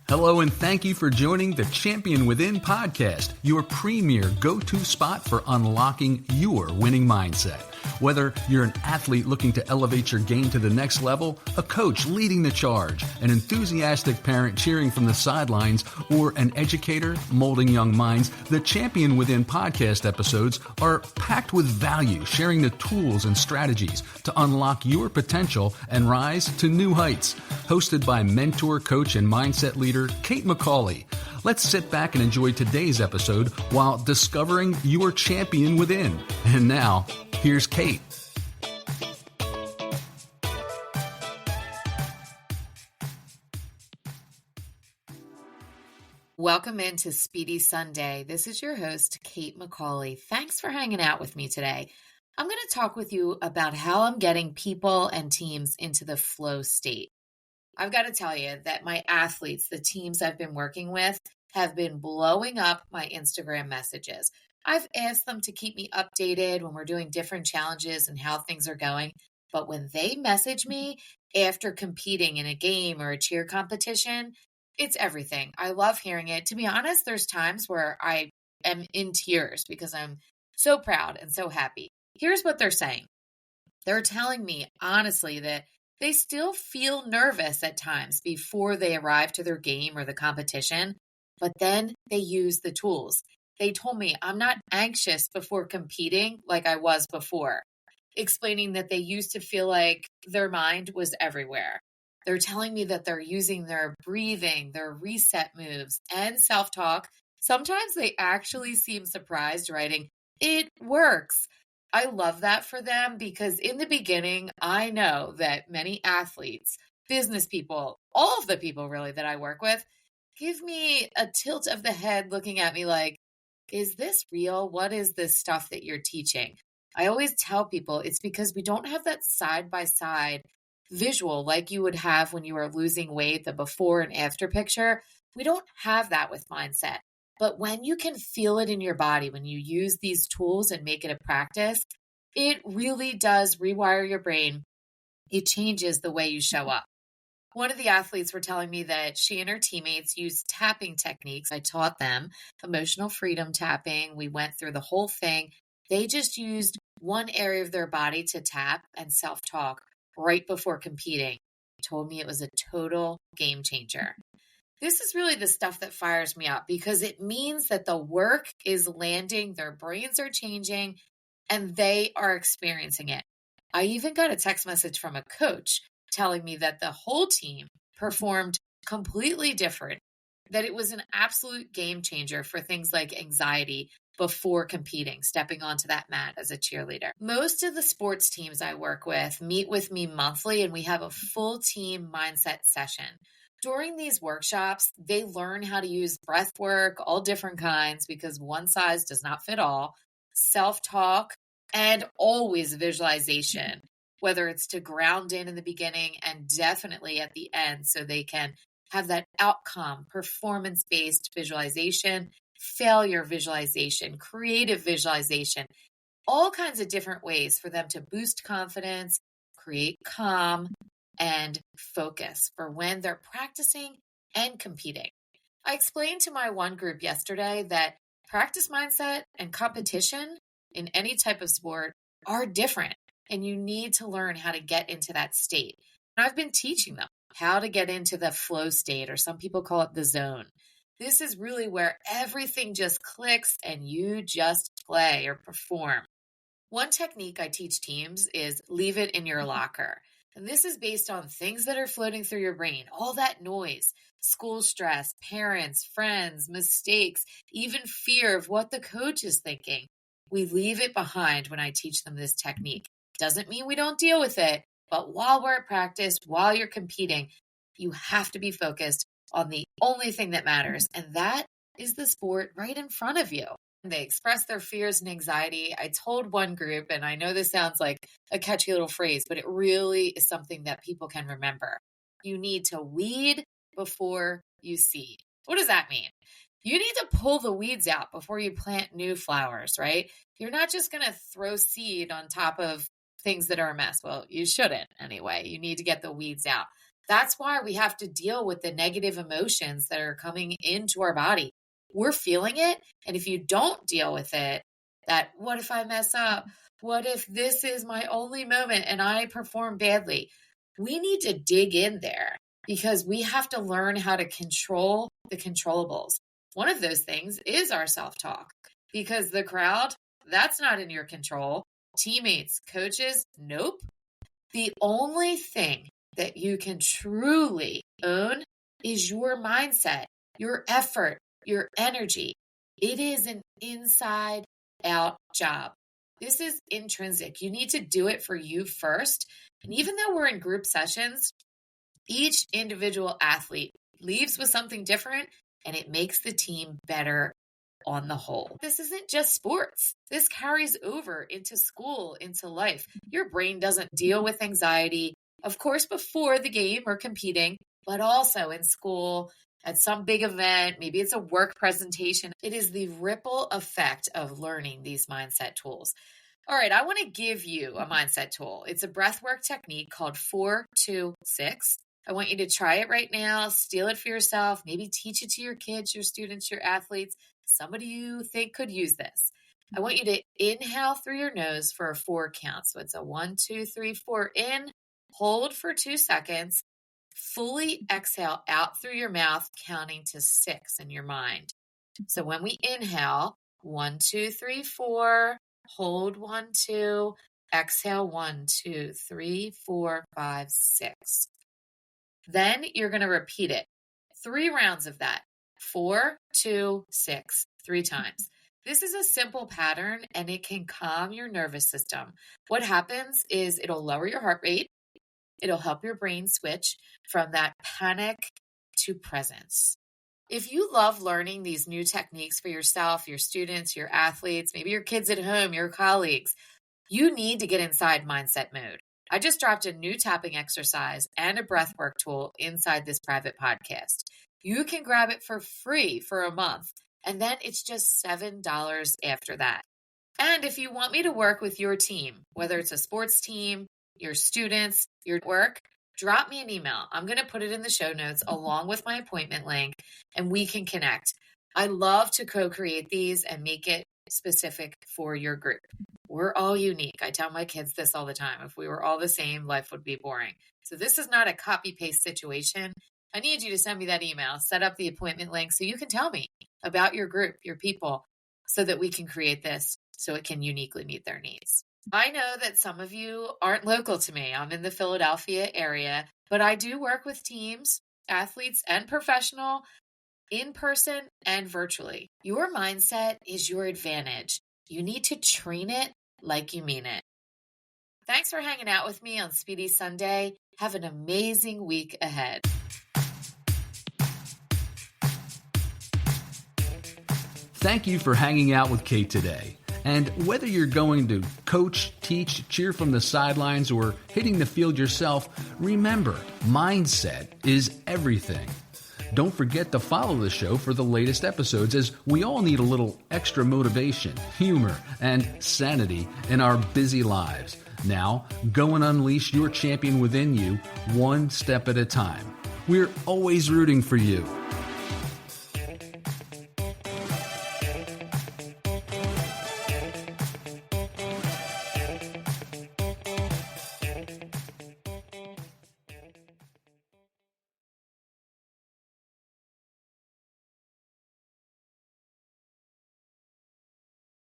Hello, and thank you for joining the Champion Within podcast, your premier go-to spot for unlocking your winning mindset. Whether you're an athlete looking to elevate your game to the next level, a coach leading the charge, an enthusiastic parent cheering from the sidelines, or an educator molding young minds, the Champion Within podcast episodes are packed with value, sharing the tools and strategies to unlock your potential and rise to new heights. Hosted by mentor, coach, and mindset leader Kate McCauley. Let's sit back and enjoy today's episode while discovering your champion within. And now, here's Kate. Welcome into Speedy Sunday. This is your host, Kate McCauley. Thanks for hanging out with me today. I'm going to talk with you about how I'm getting people and teams into the flow state. I've got to tell you that my athletes, the teams I've been working with, have been blowing up my Instagram messages. I've asked them to keep me updated when we're doing different challenges and how things are going. But when they message me after competing in a game or a cheer competition, it's everything. I love hearing it. To be honest, there's times where I am in tears because I'm so proud and so happy. Here's what they're saying. They're telling me, honestly, that they still feel nervous at times before they arrive to their game or the competition, but then they use the tools. They told me, I'm not anxious before competing like I was before, explaining that they used to feel like their mind was everywhere. They're telling me that they're using their breathing, their reset moves, and self-talk. Sometimes they actually seem surprised, writing, "It works." I love that for them because in the beginning, I know that many athletes, business people, all of the people really that I work with, give me a tilt of the head looking at me like, is this real? What is this stuff that you're teaching? I always tell people it's because we don't have that side-by-side visual like you would have when you were losing weight, the before and after picture. We don't have that with mindset. But when you can feel it in your body, when you use these tools and make it a practice, it really does rewire your brain. It changes the way you show up. One of the athletes were telling me that she and her teammates used tapping techniques. I taught them emotional freedom tapping. We went through the whole thing. They just used one area of their body to tap and self-talk right before competing. They told me it was a total game changer. This is really the stuff that fires me up because it means that the work is landing, their brains are changing, and they are experiencing it. I even got a text message from a coach telling me that the whole team performed completely different, that it was an absolute game changer for things like anxiety before competing, stepping onto that mat as a cheerleader. Most of the sports teams I work with meet with me monthly, and we have a full team mindset session. During these workshops, they learn how to use breathwork, all different kinds, because one size does not fit all, self-talk, and always visualization, whether it's to ground in the beginning and definitely at the end so they can have that outcome, performance-based visualization, failure visualization, creative visualization, all kinds of different ways for them to boost confidence, create calm, and focus for when they're practicing and competing. I explained to my one group yesterday that practice mindset and competition in any type of sport are different, and you need to learn how to get into that state. And I've been teaching them how to get into the flow state, or some people call it the zone. This is really where everything just clicks and you just play or perform. One technique I teach teams is leave it in your locker. And this is based on things that are floating through your brain, all that noise, school stress, parents, friends, mistakes, even fear of what the coach is thinking. We leave it behind when I teach them this technique. Doesn't mean we don't deal with it, but while we're at practice, while you're competing, you have to be focused on the only thing that matters, and that is the sport right in front of you. They express their fears and anxiety. I told one group, and I know this sounds like a catchy little phrase, but it really is something that people can remember. You need to weed before you seed. What does that mean? You need to pull the weeds out before you plant new flowers, right? You're not just going to throw seed on top of things that are a mess. Well, you shouldn't anyway. You need to get the weeds out. That's why we have to deal with the negative emotions that are coming into our body. We're feeling it. And if you don't deal with it, that what if I mess up? What if this is my only moment and I perform badly? We need to dig in there because we have to learn how to control the controllables. One of those things is our self-talk because the crowd, that's not in your control. Teammates, coaches, nope. The only thing that you can truly own is your mindset, your effort, your energy. It is an inside out job. This is intrinsic. You need to do it for you first. And even though we're in group sessions, each individual athlete leaves with something different and it makes the team better on the whole. This isn't just sports. This carries over into school, into life. Your brain doesn't deal with anxiety, of course, before the game or competing, but also in school, at some big event, maybe it's a work presentation. It is the ripple effect of learning these mindset tools. All right, I want to give you a mindset tool. It's a breathwork technique called 4-2-6. I want you to try it right now, steal it for yourself, maybe teach it to your kids, your students, your athletes, somebody you think could use this. I want you to inhale through your nose for a 4 count. So it's a 1, 2, 3, 4 in, hold for 2 seconds, fully exhale out through your mouth, counting to 6 in your mind. So when we inhale, 1, 2, 3, 4, hold 1, 2, exhale 1, 2, 3, 4, 5, 6. Then you're going to repeat it. 3 rounds of that. 4, 2, 6, 3 times. This is a simple pattern and it can calm your nervous system. What happens is it'll lower your heart rate. It'll help your brain switch from that panic to presence. If you love learning these new techniques for yourself, your students, your athletes, maybe your kids at home, your colleagues, you need to get inside mindset mode. I just dropped a new tapping exercise and a breathwork tool inside this private podcast. You can grab it for free for a month, and then it's just $7 after that. And if you want me to work with your team, whether it's a sports team, your students, your work, drop me an email. I'm going to put it in the show notes along with my appointment link, and we can connect. I love to co-create these and make it specific for your group. We're all unique. I tell my kids this all the time. If we were all the same, life would be boring. So this is not a copy-paste situation. I need you to send me that email, set up the appointment link so you can tell me about your group, your people, so that we can create this so it can uniquely meet their needs. I know that some of you aren't local to me. I'm in the Philadelphia area, but I do work with teams, athletes, and professional, in person and virtually. Your mindset is your advantage. You need to train it like you mean it. Thanks for hanging out with me on Speedy Sunday. Have an amazing week ahead. Thank you for hanging out with Kate today. And whether you're going to coach, teach, cheer from the sidelines, or hitting the field yourself, remember, mindset is everything. Don't forget to follow the show for the latest episodes, as we all need a little extra motivation, humor, and sanity in our busy lives. Now, go and unleash your champion within you, one step at a time. We're always rooting for you.